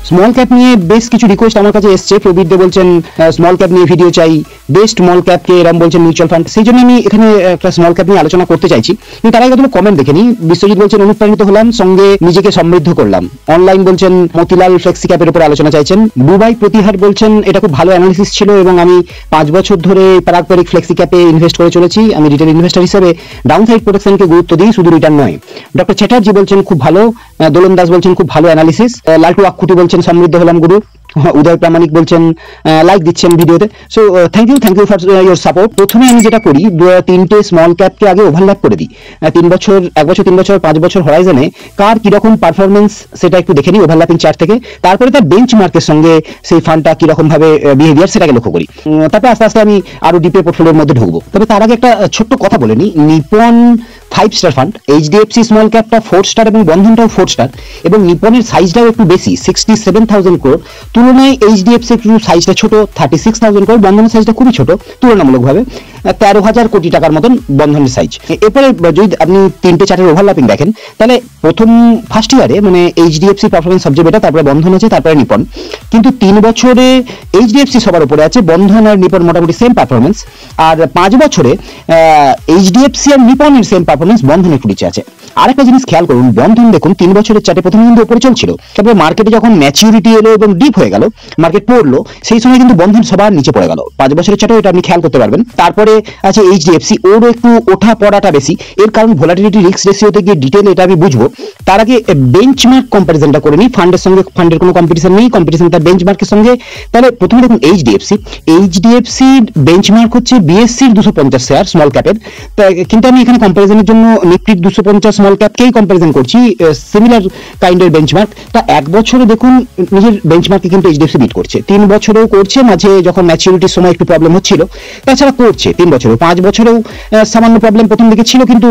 Small cap নিয়ে বেশ কিছু রিকোয়েস্ট আমার কাছে এসছে। প্রবীর দে বলছেন স্মল ক্যাপ নিয়ে ভিডিও চাই, বেস্ট স্মল ক্যাপকে এরম বলছেন মিউচুয়াল ফান্ড, সেই জন্য আমি এখানে একটা স্মল ক্যাপ নিয়ে আলোচনা করতে চাইছি। কিন্তু তার আগে কোনো কমেন্ট দেখে নিই। বিশ্বজিৎ বলছেন অনুপ্রাণিত হলাম, সঙ্গে নিজেকে সমৃদ্ধ করলাম। অনলাইন বলছেন মতিলাল ফ্লেক্সি ক্যাপের উপর আলোচনা চাইছেন। দুবাই প্রতিহার বলছেন এটা খুব ভালো অ্যানালিসিস ছিল এবং আমি 5 বছর ধরে পারাগপরিক ফ্লেক্সি ক্যাপে ইনভেস্ট করে চলেছি। আমি রিটেল ইনভেস্টর হিসেবে ডাউন সাইড প্রোটেকশনকে গুরুত্ব দিই, শুধু রিটার্ন নয়। ডক্টর চ্যাটার্জি বলছেন খুব ভালো। দোলন দাস বলছেন খুব ভালো অ্যানালিসিস। লালটু আক্ষুটি বলছেন সমৃদ্ধ হলাম গুরু। উদয় প্রামাণিক বলছেন লাইক দিচ্ছেন ভিডিওতে। So thank you for your support. প্রথমে আমি যেটা করি, 3টে স্মল ক্যাপকে আগে ওভারল্যাপ করে দিই। 3 বছর, 1 বছর, 3 বছর, 5 বছর হরাইজনে কার কিরকম পারফরমেন্স সেটা একটু দেখে নিই ওভারল্যাপিং চার্ট থেকে। তারপরে তার বেঞ্চমার্কের সঙ্গে সেই ফান্ডটা কিরকম ভাবে বিহেভিয়ার সেটাকে লক্ষ্য করি। তারপরে আস্তে আস্তে আমি আরো ডিপে পোর্টফোলিওর মধ্যে ঢুকবো। তবে তার আগে একটা ছোট্ট কথা বলে নিই। Nippon 5 star fund, HDFC small ক্যাপটা 4 স্টার এবং বন্ধনটাও 4 স্টার, এবং নিপনের সাইজটাও একটু বেশি 67,000 crore। তুলনায় এইচডিএফসি একটু সাইজটা ছোট 36,000 crore, বন্ধনের সাইজটা খুবই ছোট তুলনামূলকভাবে। 13,000 কোটি টাকার মতন বন্ধনের সাইজ। এরপরে যদি আপনি 3টে চার্টের ওভারল্যাপিং দেখেন, তাহলে ফার্স্ট ইয়ারে মানে এইচডিএফসি পারফরমেন্স সবচেয়ে বেটার, তারপরে বন্ধন আছে, তারপরে নিপন। কিন্তু 3 বছরে এইচডিএফসি সবার উপরে আছে, বন্ধন আর নিপন মোটামুটি সেম পারফরমেন্স। আর 5 বছরে এইচডিএফসি আর নিপনের সেম পারফরমেন্স, বন্ধন একটু নিচে আছে। আরেকটা জিনিস খেয়াল করুন, বন্ধন দেখুন 3 বছরের চার্টে প্রথমে কিন্তু উপরে চলছিল, তারপরে মার্কেটে যখন ম্যাচিউরিটি এলো এবং ডিপ হয়ে গেল, মার্কেট পড়লো, সেই সময় কিন্তু বন্ধন সবার নিচে পড়ে গেল। 5 বছরের চার্টেও এটা আপনি খেয়াল করতে পারবেন। তারপরে আছে এইচডিএফসি, ওরও একটু ওঠা পড়াটা বেশি। এর কারণ ভোলাটিলিটি রিস্ক রেশিওতে গিয়ে ডিটেল এটা আমি বুঝবো। তার আগে বেঞ্চমার্ক কম্পারিজনটা করে নিই। ফান্ডের সঙ্গে ফান্ডের কোনো কম্পিটিশন নেই, কম্পিটিশন তার বেঞ্চমার্কের সঙ্গে। তাহলে প্রথমে দেখুন এইচডিএফসি বেঞ্চমার্ক হচ্ছে বিএসসির 250 শেয়ার স্মল ক্যাপের। কিন্তু আমি এখানে কম্পারিজনের জন্য নিফটির 250 স্মল ক্যাপকেই কম্পারিজন করছি, সিমিলার কাইন্ডের বেঞ্চমার্ক। তা 1 বছরে দেখুন নিজের বেঞ্চমার্কে কিন্তু এইচডিএফসি বিট করছে, 3 বছরেও করছে, মাঝে যখন ম্যাচিউরিটির সময় একটু প্রবলেম হচ্ছিল, তাছাড়া করছে 3 বছরেও। 5 বছরেও সামান্য প্রবলেম প্রথম দিকে ছিল, কিন্তু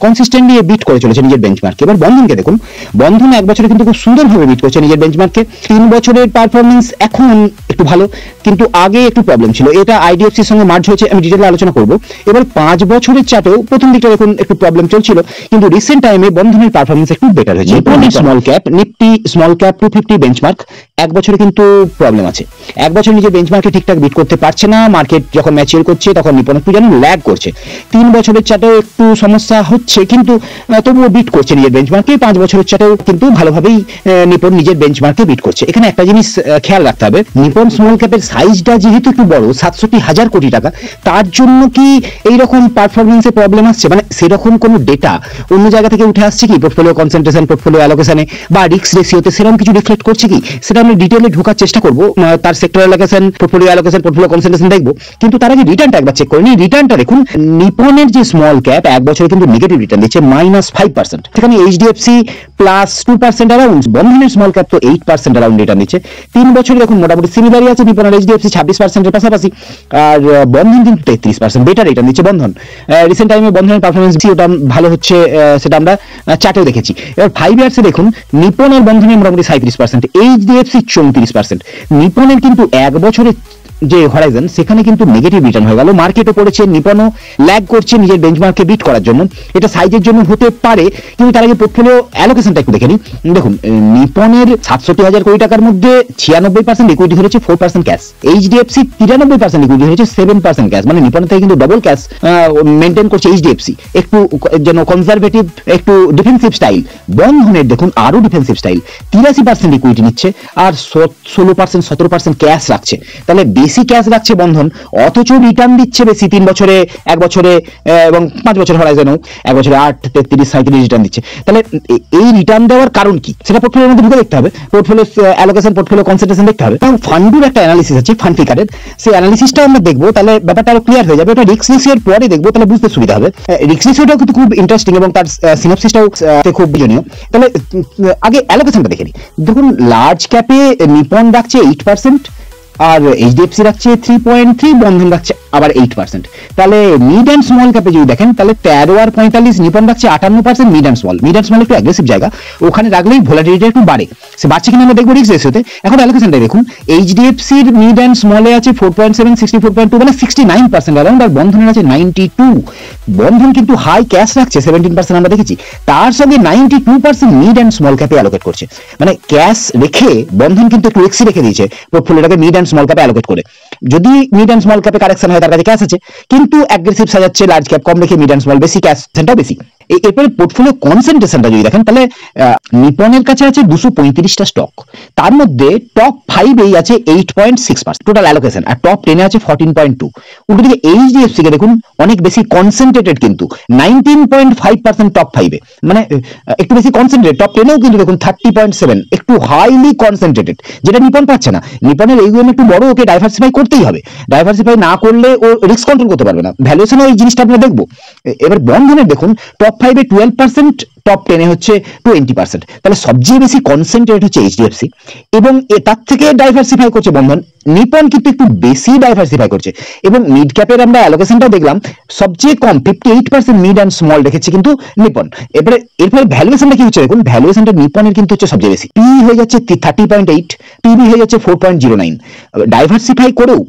কনসিস্টেন্টলি বিট করে চলেছে নিজের বেঞ্চমার্কে। এবার বন্ধনকে দেখুন, বন্ধন 1 বছরে কিন্তু খুব সুন্দরভাবে বিট করছে নিজের বেঞ্চমার্কে। 3 বছরের পারফরমেন্স এখন একটু ভালো, কিন্তু আগে একটু প্রবলেম ছিল। এটা আইডিএফসির সঙ্গে মার্জ হয়েছে, আমি ডিটেইলে আলোচনা করব। এবার 5 বছরের চার্টেও প্রথম দিকটা দেখুন একটু প্রবলেম চলছিল, কিন্তু রিসেন্ট টাইমে বন্ধনের পারফরমেন্স একটু বেটার হয়েছে। Small cap Nifty small cap 250 benchmark 1 বছরে কিন্তু প্রবলেম আছে। 1 বছর নিজের বেঞ্চমার্কে ঠিকঠাক বিট করতে পারছে না, মার্কেট যখন ম্যাচিউর করছে তখন নিপন একটু যেন ল্যাগ করছে। 3 বছরের চার্টেও একটু সমস্যা হচ্ছে, কিন্তু তবুও বিট করছে নিজের বেঞ্চমার্কে। 5 বছরের চার্টেও কিন্তু ভালোভাবেই নিপন নিজের বেঞ্চমার্কে বিট করছে। এখানে একটা জিনিস খেয়াল রাখতে হবে, নিপন স্মল ক্যাপের সাইজটা যেহেতু একটু বড় 67,000 কোটি টাকা, তার জন্য কি এইরকম পারফরমেন্সে প্রবলেম আসছে? মানে সেরকম কোনো ডেটা অন্য জায়গা থেকে উঠে আসছে কি পোর্টফোলিও কনসেন্ট্রেশন, পোর্টফোলিও অ্যালোকেশনে বা রিস্ক রেশিওতে সেরকম কিছু রিফ্লেক্ট করছে কি? সেটা আমরা ডিটেইলে ঢোকার চেষ্টা করব, তার sector allocation, portfolio allocation, portfolio concentration দেখব। কিন্তু তার আগে রিটার্নটা একবার চেক করে নিই। রিটার্নটা দেখুন, নিপনের যে স্মল ক্যাপ 1 বছরে কিন্তু নেগেটিভ রিটার্ন দিচ্ছে -5%, সেখানে এইচডিএফসি +2% অ্যারাউন্ড, বন্ধনের স্মল ক্যাপ তো 8% অ্যারাউন্ড রিটার্ন দিচ্ছে। 3 বছরে দেখুন মোটামুটি সিমিলারই আছে, নিপন আর এইচডিএফসি 26%-এর পাশাপাশি, আর বন্ধন কিন্তু 33% বেটার রিটার্ন দিচ্ছে বন্ধন। রিসেন্ট টাইমে বন্ধনের পারফরমেন্স ওটা ভালো হচ্ছে, সেটা আমরা চার্টেও দেখেছি। এবার 5 ইয়ার্সে দেখুন নিপনের বন্ধনের মোটামুটি 37%, এইচডিএফসি 34%। নিপনের কিন্তু 1 বছরে যে হরাইজন সেখানে কিন্তু নেগেটিভ রিটার্ন হয়ে গেল, মার্কেটও পড়েছে, নিপনও ল্যাগ করছে নিজের বেঞ্চমার্ককে বিট করার জন্য। এটা সাইজের জন্য হতে পারে, কিন্তু তার আগে পোর্টফোলিও অ্যালোকেশনটা একটু দেখে নিই। দেখুন নিপনের 67,000 কোটি টাকার মধ্যে 96% ইকুইটি ধরেছে, 4% ক্যাশ। এইচডিএফসি 93% ইকুইটি ধরেছে, 7% ক্যাশ। মানে নিপনের থেকে কিন্তু ডবল ক্যাশ মেনটেন করছে এইচডিএফসি, একটু যেন কনজারভেটিভ, একটু ডিফেন্সিভ স্টাইল। বন্ধনের দেখুন আরো ডিফেন্সিভ স্টাইল, 83% ইকুইটি নিচ্ছে আর 16% 17% ক্যাশ রাখছে। তাহলে বেশি ক্যাশ রাখছে বন্ধন, অথচ রিটার্ন দিচ্ছে বেশি। 3 বছরে, 1 বছরে এবং 5 বছর হরাইজনেও 1 বছরে 8, 33, 37 রিটার্ন দিচ্ছে। তাহলে এই রিটার্ন দেওয়ার কারণ কি সেটা পোর্টফোলিওর মধ্যে ঢুকে দেখতে হবে, পোর্টফোলিও অ্যালোকেশন, পোর্টফোলিও কনসেন্ট্রেশন দেখতে হবে। এবং ফান্ডুর একটা অ্যানালিসিস আছে, ফান্ড ফিকারের, সেই অ্যানালিসিসটা আমরা দেখবো, তাহলে ব্যাপারটা আরো ক্লিয়ার হয়ে যাবে। ওটা রিস্ক রেশিওর পরে দেখবো, তাহলে বুঝতে সুবিধা হবে। রিস্ক রেশিওটাও কিন্তু খুব ইন্টারেস্টিং এবং তার সিনপসিসটাও খুব বুঝনীয়। তাহলে আগে অ্যালোকেশনটা দেখে নিই। দেখুন লার্জ ক্যাপে নিপন রাখছে 8%, আর এইচডিএফসি রাখছে 3.3, বন্ধন রাখছে আবার 8%। তাহলে মিড অ্যান্ড স্মল ক্যাপে যদি দেখেন তাহলে 13 আর 45, নিপন রাখছে 58% mid and small. Mid and small একটু অ্যাগ্রেসিভ জায়গা, ওখানে রাখলেই ভোলাটিলিটি একটু বাড়ে। সে বাড়ছে কিনা আমরা দেখবো রিস্ক রেশিওতে। এখন অ্যালোকেশনটা দেখুন, এইচডিএফসির মিড অ্যান্ড স্মলে আছে 4.7, 64.2 মানে 69% অ্যারাউন্ড, আর বন্ধনের আছে 92। বন্ধন কিন্তু হাই ক্যাশ রাখছে 17% আমরা দেখেছি, তার সঙ্গে 92% মিড অ্যান্ড স্মল ক্যাপে অ্যালোকেট করছে। মানে ক্যাশ রেখে বন্ধন কিন্তু একটু রিস্কি রেখে দিয়েছে পোর্টফোলিওটাকে মিড অ্যান্ড স্মল ক্যাপে অ্যালোকেট করে। যদি মিড অ্যান্ড স্মল ক্যাপে কারেকশন হয় তার কাছে ক্যাশ আছে, কিন্তু অ্যাগ্রেসিভ সাজাচ্ছে, লার্জ ক্যাপ কম রেখে মিড অ্যান্ড স্মল বেশি, ক্যাশটাও বেশি। এরপরে পোর্টফোলিও কনসেন্ট্রেশনটা যদি দেখেন তাহলে নিপনের কাছে আছে 235টা স্টক, তার মধ্যে টপ 5 আছে 8.6% টোটাল অ্যালোকেশন, আর টপ 10 আছে 14.2। উল্টো দিকে এইচডিএফসি কে দেখুন অনেক বেশি কনসেন্ট্রেটেড, কিন্তু 19.5% টপ 5-এ, মানে একটু বেশি কনসেন্ট্রেটেড। টপ 10-এও কিন্তু দেখুন 30.7, একটু হাইলি কনসেন্ট্রেটেড, যেটা নিপন পাচ্ছে না। নিপনের এইগুলো একটু বড়, ওকে ডাইভার্সিফাই করতেই হবে, ডাইভার্সিফাই না করলে ও রিস্ক কন্ট্রোল করতে পারবে না। ভ্যালুয়েশনে এই জিনিসটা আমরা দেখবো। এবার বন্ধনের দেখুন টপ 5-এ 12%, টপ 10-এ হচ্ছে 20%। তাহলে সবচেয়ে বেশি কনসেন্ট্রেট হচ্ছে এইচডিএফসি, এবং তার থেকে ডাইভার্সিফাই করছে বন্ধন। নিপন কিন্তু একটু বেশি ডাইভার্সিফাই করছে, এবং মিড ক্যাপের আমরা অ্যালোকেশনটা দেখলাম সবচেয়ে কম 58% মিড অ্যান্ড স্মল রেখেছে কিন্তু নিপন। এরপরে ভ্যালুয়েশনটা কি হচ্ছে দেখুন, ভ্যালুয়েশনটা নিপনের কিন্তু হচ্ছে সবচেয়ে বেশি, পি হয়ে যাচ্ছে 30.8, পিবি হয়ে যাচ্ছে 4.09। ডাইভার্সিফাই করেও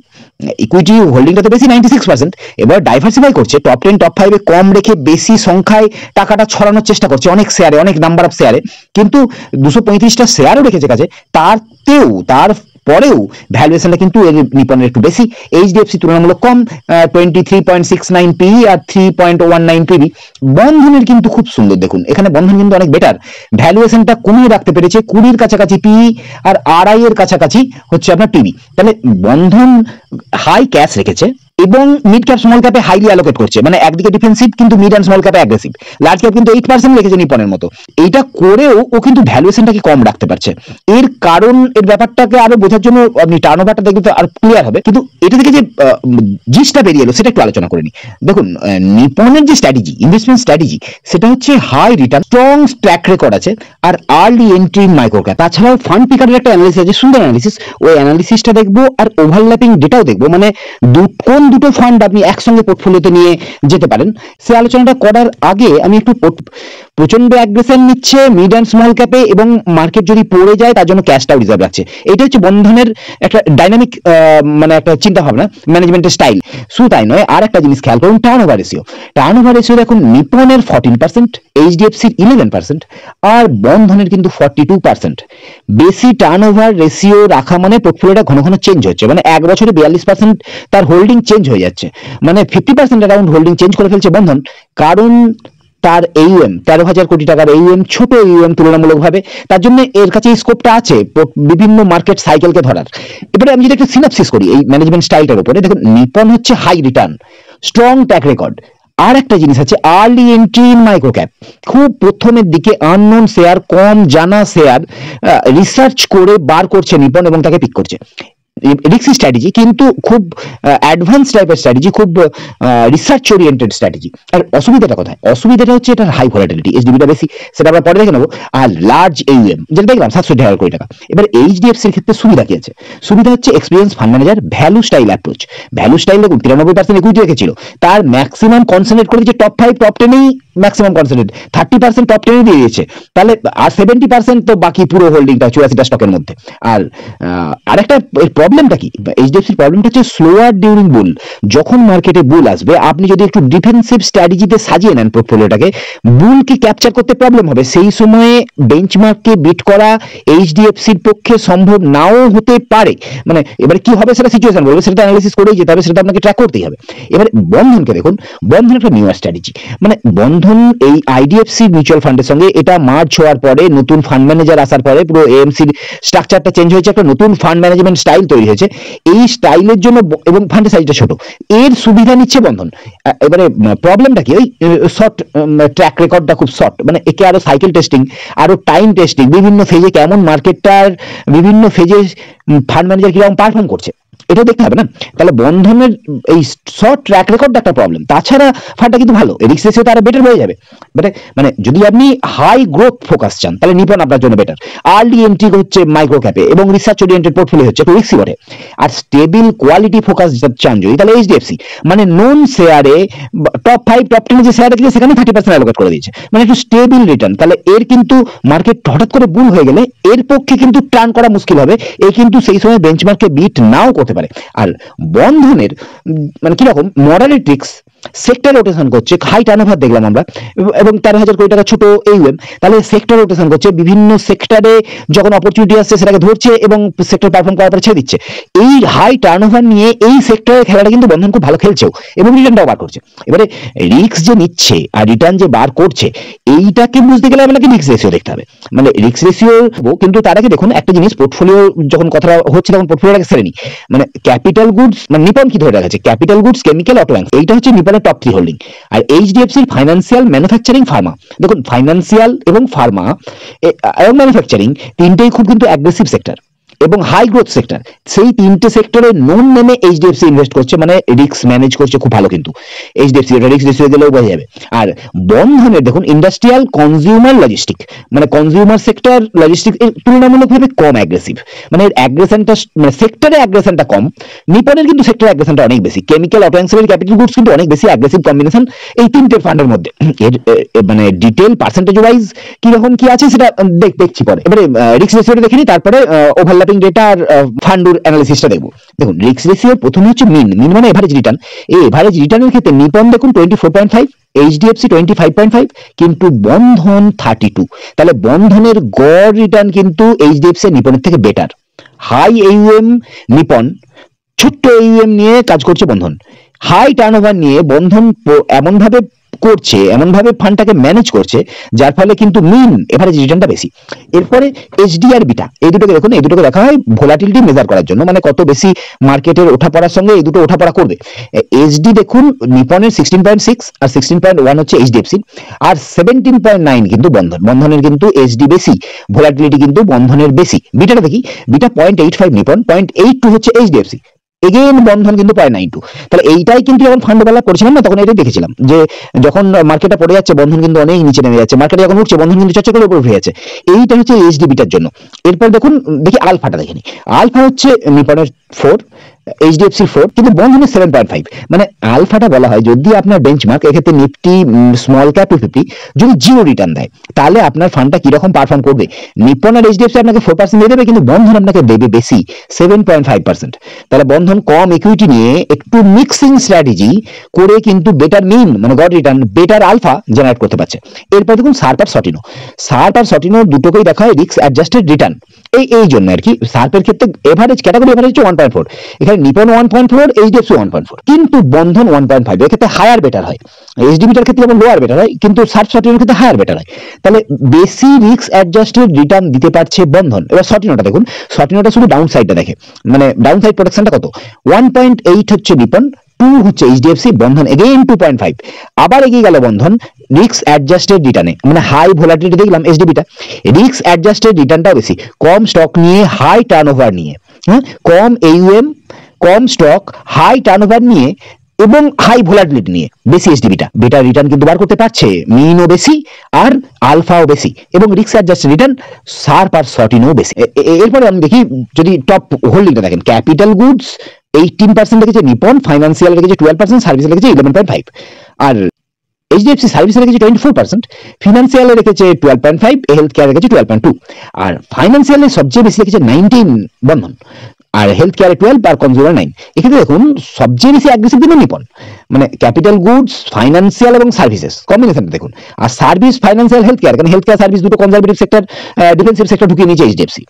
ইকুইটি হোল্ডিংটা তো বেশি 96%, এবার ডাইভার্সিফাই করছে, টপ 10 টপ 5-এ কম রেখে বেশি সংখ্যায় টাকাটা ছড়ানোর চেষ্টা করছে, অনেক শেয়ারে, অনেক নাম্বার অফ শেয়ারে, কিন্তু 235টা শেয়ারও রেখেছে কাছে, তারপরেও ভ্যালুয়েশনটা কিন্তু নিপনের একটু বেশি। এইচডিএফসি তুলনামূলক কম, 23.69 পিই আর 3.19 পিবি। বন্ধনের কিন্তু খুব সুন্দর, দেখুন এখানে বন্ধন কিন্তু অনেক বেটার, ভ্যালুয়েশনটা কমিয়ে রাখতে পেরেছে, 20-এর কাছাকাছি পিই আর 2.5-এর কাছাকাছি হচ্ছে আপনার পিবি। তাহলে বন্ধন হাই ক্যাশ রেখেছে এবং মিড ক্যাপ স্মল ক্যাপে হাইলি অ্যালোকেট করছে, মানে একদিকে ডিফেন্সিভ কিন্তু মিড অ্যান্ড স্মল ক্যাপে অ্যাগ্রেসিভ। লার্জ ক্যাপ কিন্তু 8% রেখেছে নিপনের মতো, এইটা করেও ও কিন্তু ভ্যালুয়েশনটাকে কম রাখতে পারছে। এর কারণ, এর ব্যাপারটাকে আরো বোঝার জন্য আপনি টার্নওভারটা দেখলে তো আর ক্লিয়ার হবে, কিন্তু এটা থেকে যে জিনিসটা বেরিয়ে এলো সেটা একটু আলোচনা করে নি। দেখুন নিপনের যে স্ট্র্যাটেজি, ইনভেস্টমেন্ট স্ট্র্যাটেজি, সেটা হচ্ছে high return, strong track record আছে, আর early entry in micro cap. তাছাড়াও ফান্ড পিকারের একটা অ্যানালিসিস আছে, সুন্দর অ্যানালিসিস, ওই অ্যানালিসিসটা দেখবো, আর ওভারল্যাপিং ডেটাও দেখবো, মানে কোন দুটো ফান্ড আপনি একসঙ্গে পোর্টফোলিওতে নিয়ে যেতে পারেন। সে আলোচনাটা করার আগে আমি একটু, প্রচন্ড অ্যাগ্রেশন নিচ্ছে মিড অ্যান্ড স্মল ক্যাপে, এবং মার্কেট যদি পড়ে যায় তার জন্য ক্যাশটাও রিজার্ভ রাখছে। এটা হচ্ছে বন্ধনের একটা ডাইনামিক, মানে একটা চিন্তা ভাবনা, ম্যানেজমেন্টের স্টাইল। শুধু তাই নয়, আর একটা জিনিস খেয়াল করুন, টার্নওভার রেশিও। টার্নওভার রেশিও দেখুন নিপনের 14%, এইচডিএফসির 11%, আর বন্ধনের কিন্তু 42%। বেশি টার্নওভার রেশিও রাখা মানে পোর্টফোলিওটা ঘন ঘন চেঞ্জ হচ্ছে, মানে এক বছরে 42% তার হোল্ডিং চেঞ্জ হয়ে যাচ্ছে, মানে 50% অ্যারাউন্ড হোল্ডিং চেঞ্জ করে ফেলছে বন্ধন। কারণ তার AUM 13,000 কোটি টাকার AUM, ছোট AUM তুলনামূলকভাবে, তার জন্য এর কাছে স্কোপটা আছে বিভিন্ন মার্কেট সাইকেলকে ধরার। এবারে আমি যদি একটা সিনাপসিস করি এই ম্যানেজমেন্ট স্টাইলটার উপরে, দেখুন নিপন হচ্ছে high return, strong track record, আর একটা জিনিস আছে early entry in micro cap. খুব প্রথমের দিকে আননোন শেয়ার, কম জানা শেয়ার রিসার্চ করে বার করছে নিপন এবং তাকে পিক করছে। রিস্কি স্ট্র্যাটেজি, কিন্তু খুব অ্যাডভান্স টাইপের স্ট্র্যাটেজি, খুব রিসার্চ ওরিয়েন্টেড স্ট্র্যাটেজি। আর অসুবিধাটা কোথায়? অসুবিধাটা হচ্ছে এটার হাই ভলাটিলিটি, এইচডিবিটা বেশি, সেটা আমরা পরে দেখে নেবো। আর লার্জ AUM, যেটা দেখলাম 700 কোটি টাকা। এবার এইচডিএফসির ক্ষেত্রে সুবিধা কি আছে? সুবিধা হচ্ছে experience fund manager, value style approach. Value style দেখুন 93% ইকুইটি রেখেছিল, তার ম্যাক্সিমাম কনসেন্ট্রেট করে দিয়েছে টপ 5 টপ 10-এই, ম্যাক্সিমাম কনসেন্ট্রেট 30% টপ 10-এ দিয়ে দিয়েছে, তাহলে আর 70% তো বাকি পুরো হোল্ডিংটা 84টা স্টকের মধ্যে। আর আরেকটা প্রবলেমটা কি, এইচডিএফসির প্রবলেমটা হচ্ছে স্লোয়ার ডিউরিং বুল। যখন মার্কেটে বুল আসবে, আপনি যদি একটু ডিফেন্সিভ স্ট্র্যাটেজিতে সাজিয়ে নেন পোর্টফোলিওটাকে, বুলকে ক্যাপচার করতে প্রবলেম হবে। সেই সময়ে বেঞ্চমার্ককে বিট করা এইচডিএফসির পক্ষে সম্ভব নাও হতে পারে। মানে এবারে কি হবে সেটা সিচুয়েশন বলবে, সেটা অ্যানালিসিস করেই যেতে হবে, সেটা আপনাকে ট্র্যাক করতেই হবে। এবার বন্ধনকে দেখুন, বন্ধন একটা নিউ স্ট্র্যাটেজি, মানে বন্ধন এই আইডিএফসি মিউচুয়াল ফান্ডের সঙ্গে এটা মার্জ হওয়ার পরে, নতুন ফান্ড ম্যানেজার আসার পরে পুরো এএমসির স্ট্রাকচারটা চেঞ্জ হয়েছে, একটা নতুন ফান্ড ম্যানেজমেন্ট স্টাইল তৈরি হয়েছে। এই স্টাইলের জন্য, এবং ফান্ডের সাইজটা ছোট, এর সুবিধা নিচ্ছে বন্ধন। এবারে প্রবলেমটা কি, ওই শর্ট ট্র্যাক রেকর্ডটা খুব শর্ট, মানে একে আরো সাইকেল টেস্টিং, আরো টাইম টেস্টিং, বিভিন্ন ফেজে কেমন মার্কেটটার বিভিন্ন ফেজে ফান্ড ম্যানেজার কিরকম পারফর্ম করছে, এটা দেখতে হবে না। তাহলে বন্ধনের এই শর্ট ট্র্যাক রেকর্ডটা একটা প্রবলেম, তাছাড়া ফান্ডটা কিন্তু ভালো, রিস্ক রেশিও তারা বেটার হয়ে যাবে। মানে যদি আপনি হাই গ্রোথ ফোকাস চান তাহলে নিপন আপনার জন্য বেটার। আর্লি এন্ট্রি হচ্ছে মাইক্রো ক্যাপে এবং রিসার্চ ওরিয়েন্টেড পোর্টফোলিও হচ্ছে একটু রিস্কি বটে। আর স্টেবল কোয়ালিটি ফোকাস চান যদি তাহলে এইচডিএফসি, মানে নন শেয়ারে টপ 5 টপ 10 যে শেয়ার রেখেছে সেখানে 30% অ্যালোকেট করে দিয়েছে, মানে একটু স্টেবল রিটার্ন। তাহলে এর কিন্তু মার্কেট হঠাৎ করে বুল হয়ে গেলে এর পক্ষে কিন্তু টার্ন করা মুশকিল হবে, এই কিন্তু সেই সময় বেঞ্চমার্ককে বিট নাও করতে পারে। আর বন্ধনের মানে কিরকম মডারেট রিস্ক, সেক্টর রোটেশন করছে, হাই টার্নওভার দেখলাম আমরা, এবং 13,000 কোটি টাকা ছোট AUM, তাহলে সেক্টর রোটেশন করছে, বিভিন্ন সেক্টরে যখন অপরচুনিটি আসছে সেটাকে ধরছে এবং সেক্টর পারফর্ম করার পরে ছেড়ে দিচ্ছে। এই হাই টার্নওভার নিয়ে এই সেক্টরের খেলাটা কিন্তু বন্ধন খুব ভালো খেলছেও এবং রিটার্নটাও বার করছে। এবারে রিস্ক যে নিচ্ছে আর রিটার্ন যে বার করছে এইটাকে বুঝতে গেলে আপনাকে রিস্ক রেশিও দেখতে হবে। মানে রিস্ক রেশিও, কিন্তু তার আগে দেখুন একটা জিনিস, পোর্টফোলিও যখন কথা হচ্ছে তখন পোর্টফোলিওটাকে সেরে নি। মানে ক্যাপিটাল গুডস, মানে নিপন কি ধরে রাখছে, capital goods, chemical, auto bank, এইটা হচ্ছে নিপনের টপ 3 হোল্ডিং। আর এইচডিএফসির ফাইন্যান্সিয়াল, ম্যানুফ্যাকচারিং, ফার্মা। দেখুন ফাইন্যান্সিয়াল এবং ফার্মা এবং ম্যানুফ্যাকচারিং তিনটেই খুব কিন্তু অ্যাগ্রেসিভ সেক্টর এবং হাই গ্রোথ সেক্টর। সেই তিনটে সেক্টরে নোন নেমে এইচডিএফসি ইনভেস্ট করছে, মানে রিস্ক ম্যানেজ করছে খুব ভালো কিন্তু এইচডিএফসি, এটা রিস্ক রেশিও গেলেও বোঝা যাবে। আর বন্ধনের দেখুন ইন্ডাস্ট্রিয়াল, কনজিউমার, লজিস্টিক, মানে কনজিউমার সেক্টর, লজিস্টিক এর তুলনামূলকভাবে কম অ্যাগ্রেসিভ, মানে এর অ্যাগ্রেশনটা, মানে সেক্টরে অ্যাগ্রেশনটা কম। নিপনের কিন্তু সেক্টর অ্যাগ্রেশনটা অনেক বেশি, chemical, auto ancillary, capital goods কিন্তু অনেক বেশি অ্যাগ্রেসিভ কম্বিনেশন এই তিনটে ফান্ডের মধ্যে। এর মানে ডিটেল পার্সেন্টেজ ওয়াইজ কিরকম কি আছে সেটা দেখছি পরে। এবারে রিস্ক রেশিওটা দেখিনি, তারপরে ওভারল্যাপিং ডেটা আর ফান্ডুর অ্যানালিসিসটা দেখবো। দেখুন রিস্ক রেশিও প্রথমে হচ্ছে মিন মানে এভারেজ রিটার্ন। এই এভারেজ রিটার্নের ক্ষেত্রে নিপন দেখুন 24.5, এইচডিএফসি 25.5, কিন্তু বন্ধন 32। তাহলে বন্ধনের গড় রিটার্ন কিন্তু এইচডিএফসি নিপনের থেকে বেটার। হাই AUM নিপন, ছোট্ট AUM নিয়ে কাজ করছে বন্ধন, হাই টার্নওভার নিয়ে বন্ধন এমনভাবে করছে, এমনভাবে ফান্ডটাকে ম্যানেজ করছে যার ফলে কিন্তু মিন এভারেজ রিটার্নটা বেশি। এরপরে এইচডি আর বিটা, এই দুটোকে দেখুন, এই দুটোকে দেখা হয় ভোলাটিলিটি মেজার করার জন্য, মানে কত বেশি মার্কেটের ওঠাপড়ার সঙ্গে এই দুটো ওঠাপড়া করবে। এইচডি দেখুন নিপনের 16.6 আর 16.1 হচ্ছে এইচডিএফসি, আর 17.9 কিন্তু বন্ধনের কিন্তু এইচডি বেশি, ভোলাটিলিটি কিন্তু বন্ধনের বেশি। বিটাটা দেখি, বিটা 0.85 নিপন, 0.82 হচ্ছে এইচডিএফসি, এগেইন বন্ধন কিন্তু 0.92। তাহলে এইটাই কিন্তু যখন ফান্ড বেলা করেছিলাম না তখন এটাই দেখেছিলাম যে যখন মার্কেটটা পড়ে যাচ্ছে বন্ধন কিন্তু অনেক নিচে নেমে যাচ্ছে, মার্কেটে যখন উঠছে বন্ধন কিন্তু চর্চা করে উপরে উঠে যাচ্ছে। এইটা হচ্ছে এইচডিবিটার জন্য। এরপর দেখুন, দেখি আলফাটা দেখেনি, আলফা হচ্ছে নিপনের 4, এইচডিএফসি 4, কিন্তু বন্ধনের 7.5। মানে আলফাটা বলা হয় যদি আপনার বেঞ্চমার্ক, এক্ষেত্রে নিফটি স্মল ক্যাপ 250 যদি জিরো রিটার্ন দেয় তাহলে আপনার ফান্ডটা কিরকম পারফর্ম করবে। নিপন আর এইচডিএফসি আপনাকে 4% দিয়ে দেবে, কিন্তু বন্ধন আপনাকে দেবে বেশি 7.5%। তাহলে বন্ধন কম ইকুইটি নিয়ে একটু মিক্সিং স্ট্র্যাটেজি করে কিন্তু বেটার মিন মানে গড রিটার্ন, বেটার আলফা জেনারেট করতে পারছে। এরপর দেখুন সার্প আর সটিনো দুটোকেই দেখা হয় রিস্ক অ্যাডজাস্টেড রিটার্ন, এই জন্য আর কি। সার্পের ক্ষেত্রে এভারেজ, ক্যাটাগরি এভারেজ হচ্ছে 1.4, এখানে নিপন 1.4, এইচডিএফসি 1.4, কিন্তু বন্ধন 1.5। এর ক্ষেত্রে হায়ার বেটার হয়, এইচডিবিটার ক্ষেত্রে যেমন লোয়ার বেটার হয়, কিন্তু সার্প সটিনোর ক্ষেত্রে হায়ার বেটার হয়। তাহলে বেশি রিস্ক অ্যাডজাস্টেড রিটার্ন দিতে পারছে বন্ধন। এবার সটিনোটা দেখুন, সটিনোটা শুধু ডাউন সাইডটা দেখে, মানে ডাউন সাইড প্রোটেকশনটা কত, 1.8 হচ্ছে নিপন, 2 হচ্ছে এইচডিএফসি, বন্ধন এগেইন 2.5। আবার এগিয়ে গেল বন্ধন রিস্ক অ্যাডজাস্টেড রিটার্নে, মানে হাই ভোলাটিলিটি দেখলাম এইচডিবিটা, রিস্ক অ্যাডজাস্টেড রিটার্নটাও বেশি, কম স্টক নিয়ে, হাই টার্নওভার নিয়ে, কম AUM, কম স্টক, হাই টার্নওভার নিয়ে এবং হাই ভোলাটিলিটি নিয়ে বেশি এইচডিবিটা, বেটার রিটার্ন কিন্তু বার করতে পারছে, মিনও বেশি আর আলফাও বেশি, এবং রিস্ক অ্যাডজাস্টেড রিটার্ন সার্প আর সটিনও বেশি। এরপরে আমি দেখি যদি টপ হোল্ডিংটা দেখেন, ক্যাপিটাল গুডস 18% রেখেছে নিপন, ফাইন্যান্সিয়াল রেখেছে 12%, সার্ভিস রেখেছে 11.5, আর এইচডিএফসি সার্ভিসে রেখেছে 24%, ফিনান্সিয়ালে রেখেছে 12.5, হেলথ কেয়ার রেখেছে 12.2, আর ফাইন্যান্সিয়ালে সবচেয়ে বেশি রেখেছে 19 বন্ধন, আর হেলথ কেয়ারে 12 আর কনজিউমার 9। এক্ষেত্রে দেখুন সবচেয়ে বেশি অ্যাগ্রেসিভ কিন্তু নিপন, মানে ক্যাপিটাল গুডস, ফাইন্যান্সিয়াল এবং সার্ভিসেস কম্বিনেশনটা দেখুন, আর সার্ভিস, ফাইন্যান্সিয়াল, হেলথ কেয়ার, কারণ হেলথ কেয়ার সার্ভিস দুটো কনজারভেটিভ সেক্টর, ডিফেন্সিভ সেক্টর ঢুকিয়ে নিয়েছে এইচডিএফসি,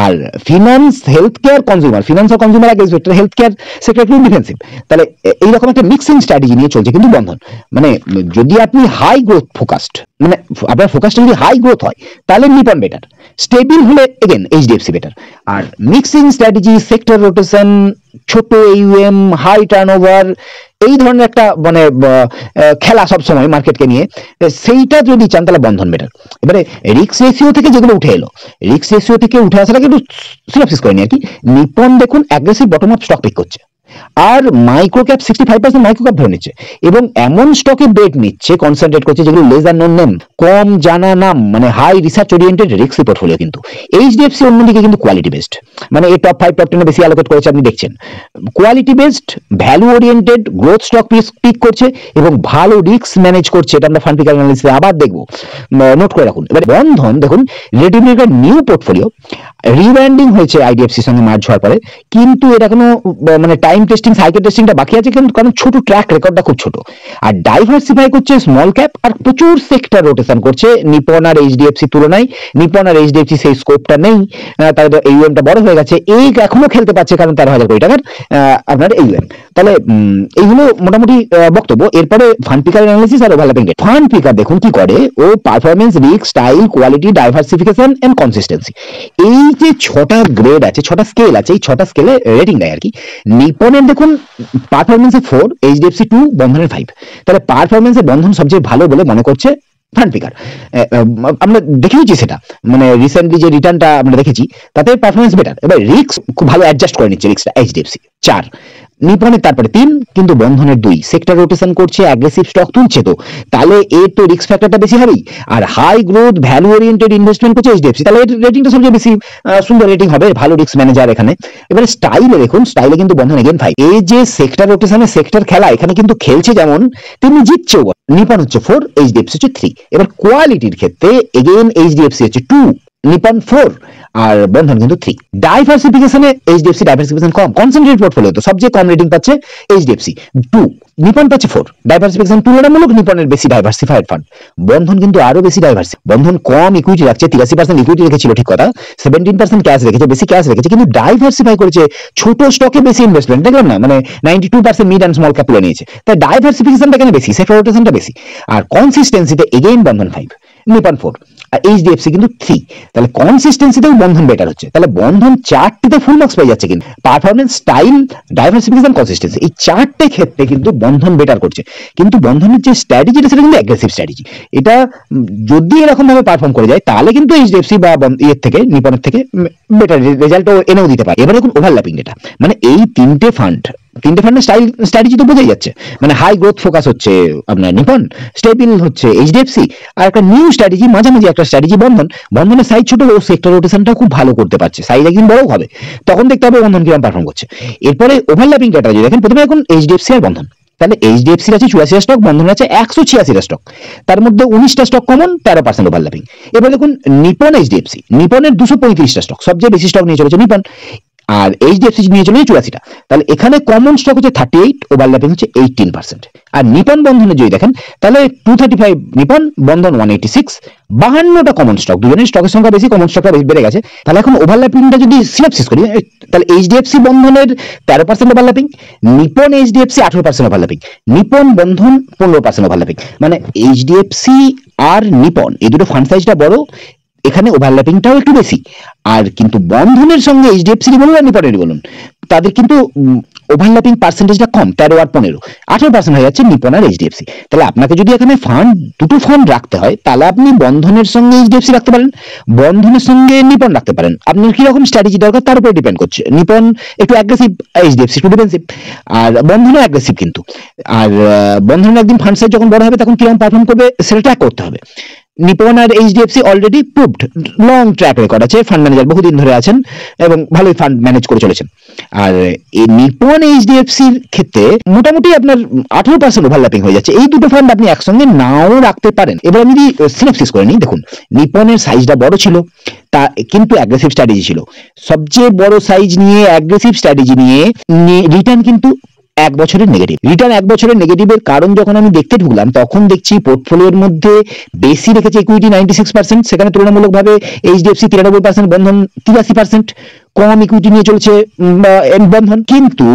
আর finance, health care, consumer, finance ও consumer aggressive sector, health care sector একটু ডিফেন্সিভ। তাহলে এইরকম একটা মিক্সিং স্ট্র্যাটেজি নিয়ে চলছে কিন্তু বন্ধন। মানে যদি আপনি হাই গ্রোথ ফোকাসড মানে আপনার ফোকাসটা যদি হাই গ্রোথ হয় তাহলে নিপন বেটার, স্টেবল হলে এগেন এইচডিএফসি বেটার। আর মিক্সিং স্ট্র্যাটেজি, সেক্টর রোটেশন, ছোট ইউএম, হাই টার্নওভার, এই ধরনের একটা মানে খেলা সবসময় মার্কেটকে নিয়ে, সেইটা যদি চান তাহলে বন্ধন বেটার। এবারে রিস্ক রেশিও থেকে যেগুলো উঠে এলো, রিস্ক রেশিও থেকে উঠে আসাটাকে একটু সিনপসিস করে নি আর কি। নিপন দেখুন aggressive bottom up stock pick করছে, আর মাইক্রো ক্যাপ 65% মাইক্রো ক্যাপ ধরে নিচ্ছে, এবং এমন স্টকে বেট নিচ্ছে, কনসেন্ট্রেট করছে যেগুলো লেজার নন নেম, কম জানা নাম, মানে high research oriented risky portfolio. কিন্তু এইচডিএফসি অন্যদিকে কিন্তু কোয়ালিটি বেসড, মানে এই টপ 5 টপ 10 বেশি অ্যালোকেট করেছে, আপনি দেখছেন quality based, value oriented, growth stock pick করছে এবং ভালো রিস্ক ম্যানেজ করছে। এটা আমরা ফান্ড পিকার অ্যানালিসিসে আবার দেখবো, নোট করে রাখুন। এবার বন্ধন দেখুন রিলেটিভলি একটা নিউ পোর্টফোলিও, রিব্র্যান্ডিং হয়েছে আইডিএফসির সঙ্গে মার্জ হওয়ার পরে, কিন্তু এটা কোনো মানে টাইম টেস্টিং, সাইকেল টেস্টিংটা বাকি আছে, কিন্তু কারণ ছোট ট্র্যাক রেকর্ডটা খুব ছোট। আর ডাইভার্সিফাই করছে স্মল ক্যাপ, আর প্রচুর সেক্টর রোটেশন করছে নিপন আর এইচডিএফসি তুলনায়। নিপন আর এইচডিএফসি সেই স্কোপটা নেই, তাদের এইউএমটা বড় হয়ে গেছে, এই এখনো খেলতে পারছে কারণ 13,000 কোটি টাকার আপনার এইউএম। তাহলে এই হলো মোটামুটি বক্তব্য। এরপরে ফান্ড পিকার অ্যানালিসিস আর ওভারল্যাপিং। ফান্ড পিকার দেখুন কি করে, ও performance, risk, style, quality, diversification and consistency, এই যে 6টা গ্রেড আছে, 6টা স্কেল আছে, এই 6টা স্কেলে রেটিং দেয় আর কি। নিপনের দেখুন পারফরমেন্সে 4, এইচডিএফসি 2, বন্ধনের 5। তাহলে পারফরমেন্সে বন্ধন সবচেয়ে ভালো বলে মনে করছে ফান্ড পিকার। আমরা দেখেছি সেটা, মানে রিসেন্টলি যে রিটার্নটা আমরা দেখেছি তাতে পারফরমেন্স বেটার। এবার রিস্ক খুব ভালো অ্যাডজাস্ট করে নিচ্ছে রিস্কটা, এইচডিএফসি 4, নিপনের তারপরে 3, কিন্তু বন্ধনের 2। সেক্টর রোটেশন করছে, অ্যাগ্রেসিভ স্টক তুলছে, তো তাহলে এর তো রিস্ক ফ্যাক্টরটা বেশি হবেই। আর high growth, value oriented investment করছে এইচডিএফসি, তাহলে এর রেটিংটা সবচেয়ে বেশি সুন্দর রেটিং হবে, ভালো রিস্ক ম্যানেজার এখানে। এবারে স্টাইলে দেখুন, স্টাইলে কিন্তু বন্ধন এগেন 5। এই যে সেক্টর রোটেশনে সেক্টর খেলা, এখানে কিন্তু খেলছে যেমন তেমনি জিতছেও। নিপন হচ্ছে 4, এইচডিএফসি হচ্ছে 3। এবার কোয়ালিটির ক্ষেত্রে এগেন এইচডিএফসি হচ্ছে 2, নিপন 4, আর বন্ধন কিন্তু 3। ডাইভার্সিফিকেশনে এইচডিএফসি ডাইভার্সিফিকেশন কম, কনসেন্ট্রেটেড পোর্টফোলিও, তো সবচেয়ে কম রেটিং পাচ্ছে এইচডিএফসি 2, নিপন পাচ্ছে 4। ডাইভার্সিফিকেশন তুলনামূলক নিপনের বেশি ডাইভার্সিফাইড ফান্ড, বন্ধন কিন্তু আরো বেশি ডাইভার্সি। বন্ধন কম ইকুইটি রাখছে, 83% ইকুইটি রেখেছিল ঠিক কথা, 17% ক্যাশ রেখেছে, বেশি ক্যাশ রেখেছে, কিন্তু ডাইভার্সিফাই করেছে, ছোট স্টকে বেশি ইনভেস্টমেন্ট, দেখলাম না, মানে 92% মিড অ্যান্ড স্মল ক্যাপ তুলে নিয়েছে। তাই ডাইভার্সিফিকেশনটা কেন বেশি, সেক্টর রোটেশনটা বেশি। আর কনসিস্টেন্সিতে এগেইন বন্ধন 5, নিপন 4, আর এইচডিএফসি কিন্তু 3। তাহলে কনসিস্টেন্সিতেও বন্ধন বেটার হচ্ছে, তাহলে বন্ধন 4টিতে ফুল মার্কস পেয়ে যাচ্ছে। কিন্তু পারফরমেন্স, স্টাইল, ডাইভার্সিফিকেশন, কনসিস্টেন্সি, এই 4টে ক্ষেত্রে কিন্তু বন্ধন বেটার করছে। কিন্তু বন্ধনের যে স্ট্র্যাটেজিটা সেটা কিন্তু অ্যাগ্রেসিভ স্ট্র্যাটেজি। এটা যদি এরকম ভাবে পারফর্ম করে যায় তাহলে কিন্তু এইচডিএফসি বা ইয়ের থেকে, নিপনের থেকে বেটার রেজাল্টও এনেও দিতে পারে। এবার দেখুন ওভারল্যাপিং ডেটা, মানে এই তিনটে ফান্ডের স্ট্র্যাটেজি তো বোঝাই যাচ্ছে, মানে হাই গ্রোথ ফোকাস হচ্ছে আপনার নিপন, স্টেবল হচ্ছে এইচডিএফসি, আর একটা নিউ স্ট্র্যাটেজি, মাঝামাঝি একটা স্ট্র্যাটেজি বন্ধন। বন্ধনের সাইজ ছোট, ও সেক্টর রোটেশনটা খুব ভালো করতে পারছে, সাইজ একদিন বড়ও হবে, তখন দেখতে হবে বন্ধন কিরকম পারফর্ম করছে। এরপরে ওভারল্যাপিং ডেটা যদি দেখেন, প্রথমে এখন এইচডিএফসি আর বন্ধন, তাহলে এইচডিএফসির আছে 84টা স্টক, বন্ধন আছে 186টা স্টক, তার মধ্যে 19টা স্টক কমন, 13% ওভারল্যাপিং। এবার দেখুন নিপন এইচডিএফসি, নিপনের 235টা স্টক, সবচেয়ে বেশি স্টক নিয়ে চলেছে নিপন, আর এইচডিএফসি নিয়ে চলেছে 84টা। তাহলে এখানে কমন স্টক হচ্ছে 38, ওভারল্যাপিং হচ্ছে 18%। আর নিপন বন্ধনে যদি দেখেন তাহলে 235 নিপন, বন্ধন 186, 52টা কমন স্টক, দুজনের স্টকের সংখ্যা বেশি, কমন স্টকটা বেড়ে গেছে। তাহলে এখন ওভারল্যাপিংটা যদি সিনপসিস করি, তাহলে এইচডিএফসি বন্ধনের 13% overlapping, Nippon HDFC 18% overlapping, Nippon Bandhan 15% overlapping. মানে এইচডিএফসি আর নিপন এই দুটো ফান্ড সাইজটা বড়, এখানে ওভারল্যাপিংটাও একটু বেশি। আর কিন্তু বন্ধনের সঙ্গে এইচডিএফসি বলুন আর নিপনের বলুন, তাদের কিন্তু ওভারল্যাপিং পার্সেন্টেজটা কম, 13 আর 15, 18% হয়ে যাচ্ছে নিপন আর এইচডিএফসি। তাহলে আপনাকে যদি এখানে দুটো ফান্ড রাখতে হয়, তাহলে আপনি বন্ধনের সঙ্গে এইচডিএফসি রাখতে পারেন, বন্ধনের সঙ্গে নিপন রাখতে পারেন। আপনার কিরকম স্ট্র্যাটেজি দরকার তার উপরে ডিপেন্ড করছে। নিপন একটু অ্যাগ্রেসিভ, এইচডিএফসি একটু ডিফেন্সিভ, আর বন্ধনও অ্যাগ্রেসিভ কিন্তু। আর বন্ধনের একদিন ফান্ড সাইজ যখন বড় হবে তখন কিরকম পারফর্ম করবে সেটা ট্র্যাক করতে হবে। নিপন আর HDFC already proved, long track record আছে, ফান্ড ম্যানেজার বহুদিন ধরে আছেন এবং ভালোই ফান্ড ম্যানেজ করে চলেছেন। আর এই নিপন এইচডিএফসির ক্ষেত্রে মোটামুটি আপনার 18% ওভারল্যাপিং হয়ে যাচ্ছে। এই দুটো ফান্ড আপনি একসঙ্গে নাও রাখতে পারেন। এবার আমি যদি সিনপসিস করে নিই, দেখুন নিপনের সাইজটা বড় ছিল, তা কিন্তু অ্যাগ্রেসিভ স্ট্র্যাটেজি ছিল। সবচেয়ে বড় সাইজ নিয়ে অ্যাগ্রেসিভ স্ট্র্যাটেজি নিয়ে রিটার্ন কিন্তু 1 বছরের নেগেটিভ। রিটার্ন 1 বছরের নেগেটিভের কারণ যখন আমি দেখতে ঢুকলাম তখন দেখছি পোর্টফোলিওর মধ্যে বেশি রেখেছে ইকুইটি 96%, সেখানে তুলনামূলকভাবে এইচডিএফসি 93%, বন্ধন 83%, কম ইকুইটি নিয়ে চলছে বন্ধন। কিন্তু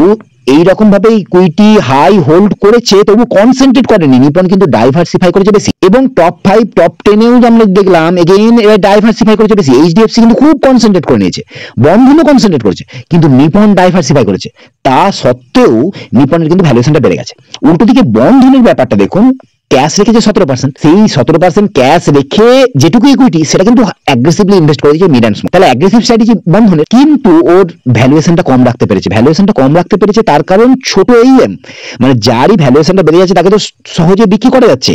এইরকম ভাবে ইকুইটি হাই হোল্ড করেছে, তবু কনসেন্ট্রেট করেনি, নিপন কিন্তু ডাইভার্সিফাই করেছে বেশি। এবং টপ 5 টপ 10-এও আমরা দেখলাম এগেইন এরা ডাইভার্সিফাই করেছে বেশি। এইচডিএফসি কিন্তু খুব কনসেন্ট্রেট করে নিয়েছে, বন্ধনও কনসেন্ট্রেট করেছে, কিন্তু নিপন ডাইভার্সিফাই করেছে। তা সত্ত্বেও নিপনের কিন্তু ভ্যালুয়েশনটা বেড়ে গেছে। উল্টো দিকে বন্ধনের ব্যাপারটা দেখুন, ক্যাশ রেখেছে 17%, সেই 17% ক্যাশ রেখে যেটুকু ইকুইটি সেটা কিন্তু অ্যাগ্রেসিভলি ইনভেস্ট করে দিয়েছে মিড অ্যান্ড স্মল। তাহলে অ্যাগ্রেসিভ স্ট্র্যাটেজি বন্ধনের, কিন্তু ওর ভ্যালুয়েশনটা কম রাখতে পেরেছে। ভ্যালুয়েশনটা কম রাখতে পেরেছে তার কারণ ছোট এইএম, মানে যারই ভ্যালুয়েশনটা বেড়ে যাচ্ছে তাকে তো সহজে বিক্রি করা যাচ্ছে।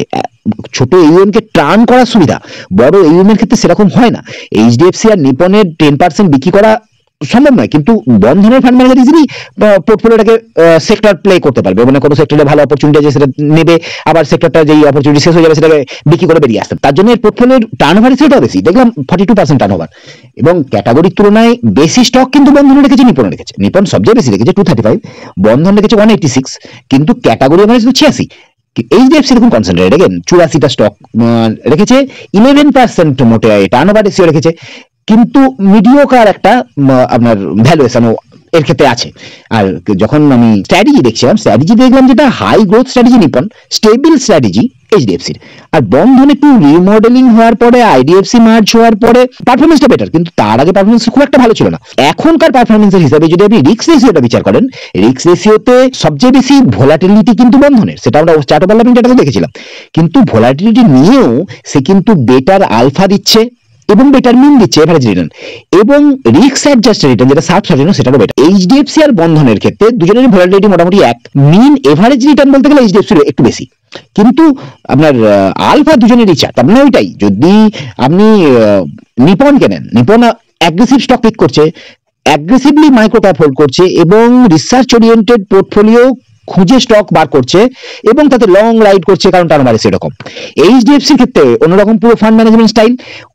ছোট এইএম কে টার্ন করার সুবিধা, বড় এইএম এর ক্ষেত্রে সেরকম হয় না। এইচডিএফসি আর নিপনের 10% বিক্রি করা সম্ভব নয়, কিন্তু বন্ধনের ফান্ড ম্যানেজার ইজিলি পোর্টফোলিওটাকে সেক্টর প্লে করতে পারবে, মানে কোনো সেক্টরে ভালো অপরচুনিটি আছে সেটা নেবে, আবার সেক্টরটা যেই অপরচুনিটি শেষ হয়ে যাবে সেটাকে বিক্রি করে বেরিয়ে আসতে। তার জন্য এর পোর্টফোলিওর টার্নওভার সেটাও বেশি, দেখলাম 42% টার্নওভার। এবং ক্যাটাগরির তুলনায় বেশি স্টক কিন্তু বন্ধন রেখেছে, নিপন রেখেছে। নিপন সবচেয়ে বেশি রেখেছে 235, বন্ধন রেখেছে 186, কিন্তু ক্যাটাগরি মানে 86। এইচডিএফসি এরকম কনসেন্ট্রেট এগেন 84টা স্টক রেখেছে, 11% মোটে টার্নওভার রেশিও রেখেছে, কিন্তু মিডিওকার একটা আপনার ভ্যালুয়েশনও এর ক্ষেত্রে আছে। আর যখন আমি স্ট্র্যাটেজি দেখছিলাম, স্ট্র্যাটেজি দেখলাম যেটা high growth strategy Nippon, stable strategy এইচডিএফসির। আর বন্ধন একটু রিমডেলিং হওয়ার পরে, আইডিএফসি মার্জ হওয়ার পরে পারফরমেন্সটা বেটার, কিন্তু তার আগে পারফরমেন্স খুব একটা ভালো ছিল না। এখনকার পারফরমেন্সের হিসাবে যদি আপনি রিস্ক রেশিওটা বিচার করেন, রিস্ক রেশিওতে সবচেয়ে বেশি ভোলাটিলিটি কিন্তু বন্ধনের, সেটা আমরা চার্ট অফ ডেভেলপমেন্ট ডেটাতে দেখেছিলাম। কিন্তু ভোলাটিলিটি নিয়েও সে কিন্তু বেটার আলফা দিচ্ছে এবং বেটার মিন দিচ্ছে এভারেজ রিটার্ন, এবং রিস্ক অ্যাডজাস্টেড রিটার্ন যেটা 60% সেটাও বেটার। এইচডিএফসি আর বন্ধনের ক্ষেত্রে দুজনের ভোলাটিলিটি মোটামুটি এক, মিন এভারেজ রিটার্ন বলতে গেলে এইচডিএফসির একটু বেশি, কিন্তু আপনার আলফা দুজনেরই চার। তার মানে ওইটাই, যদি আপনি নিপন কেনেন, নিপন অ্যাগ্রেসিভ স্টক পিক করছে, অ্যাগ্রেসিভলি মাইক্রো ক্যাপ হোল্ড করছে এবং রিসার্চ ওরিয়েন্টেড পোর্টফোলিও খুঁজে স্টক বার করছে এবং তাতে লং রাইড করছে, কারণ টার্নওভার সেরকম। এইচডিএফসির ক্ষেত্রে অন্যরকম পুরো ফান্ড ম্যানেজমেন্ট স্টাইল,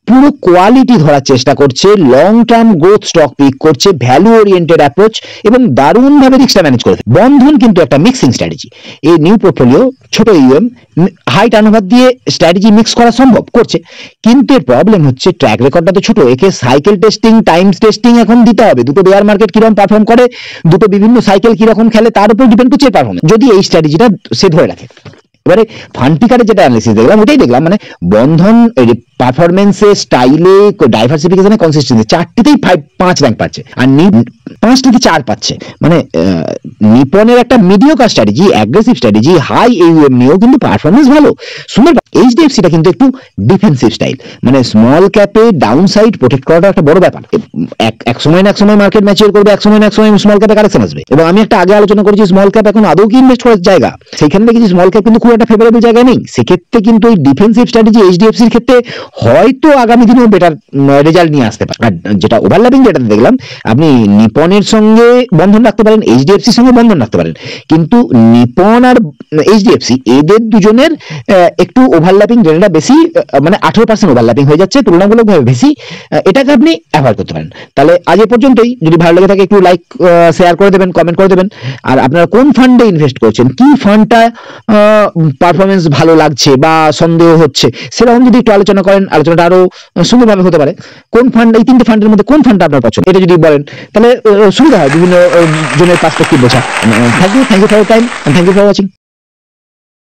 পুরো কোয়ালিটি ধরার চেষ্টা করছে, long term growth stock pick করছে, ভ্যালু ওরিয়েন্টেড অ্যাপ্রোচ এবং দারুণভাবে রিস্কটা ম্যানেজ করে। বন্ধন কিন্তু একটা মিক্সিং স্ট্র্যাটেজি, এই নিউ পোর্টফোলিও ছোট ইউএম হাই টার্নওভার দিয়ে স্ট্র্যাটেজি মিক্স করা সম্ভব করছে, কিন্তু এর প্রবলেম হচ্ছে ট্র্যাক রেকর্ডটা তো ছোট, একে সাইকেল টেস্টিং, টাইমস টেস্টিং এখন দিতে হবে। দুটো বেয়ার মার্কেট কিরকম পারফর্ম করে, দুটো বিভিন্ন সাইকেল কিরকম খেলে, তার উপর ডিপেন্ড করছে পারফরমেন্স, যদি এই স্ট্র্যাটেজিটা সে ধরে রাখে। এবারে ফান্ড পিকারের যেটা অ্যানালিসিস দেখলাম ওটাই দেখলাম, মানে বন্ধন পারফরমেন্সে, স্টাইলে, ডাইভার্সিফিকেশনে, কনসিস্টেন্সি চারটিতেই 5 র্যাঙ্ক পাচ্ছে, আর 5টিতে 4 পাচ্ছে। মানে নিপনের একটা mediocre strategy, aggressive strategy, high AUM নিয়েও কিন্তু পারফরমেন্স ভালো, সুন্দর। এইচডিএফসিটা কিন্তু একটু ডিফেন্সিভ স্টাইল, মানে স্মল ক্যাপে ডাউন সাইড প্রোটেক্ট করাটা একটা বড় ব্যাপার। এক সময় না এক সময় মার্কেট ম্যাচিওর করবে, এক সময় না এক সময় স্মল ক্যাপে কারেকশন আসবে। এবং আমি একটা আগে আলোচনা করেছি স্মল ক্যাপ এখন আদৌ কি ইনভেস্ট করার জায়গা, সেখানে দেখেছি স্মল ক্যাপ কিন্তু খুব একটা ফেভারেবল জায়গা নেই। সেক্ষেত্রে কিন্তু এই ডিফেন্সিভ স্ট্র্যাটেজি এইচডিএফসির ক্ষেত্রে হয়তো আগামী দিনেও বেটার রেজাল্ট নিয়ে আসতে পারে। আর যেটা ওভারল্যাপিং যেটা দেখলাম, আপনি নিপনের সঙ্গে বন্ধন রাখতে পারেন, এইচডিএফসির সঙ্গে বন্ধন রাখতে পারেন, কিন্তু নিপন আর এইচডিএফসি এদের দুজনের একটু ওভারল্যাপিং রেটটা বেশি, মানে 18% ওভারল্যাপিং হয়ে যাচ্ছে তুলনামূলকভাবে বেশি, এটাকে আপনি অ্যাভয়েড করতে পারেন। তাহলে আজ এ পর্যন্তই। যদি ভালো লেগে থাকে একটু লাইক শেয়ার করে দেবেন, কমেন্ট করে দেবেন। আর আপনারা কোন ফান্ডে ইনভেস্ট করছেন, কি ফান্ডটা পারফরমেন্স ভালো লাগছে বা সন্দেহ হচ্ছে, সেরকম যদি একটু আলোচনা করেন, আলোচনাটা আরো সুন্দরভাবে হতে পারে। কোন ফান্ড, এই 3টে ফান্ডের মধ্যে কোন ফান্ডটা আপনার পছন্দ, এটা যদি বলেন তাহলে সুবিধা হয় বিভিন্ন জনের পার্সপেক্টিভ বোঝা। Thank you for your time, thank you for watching.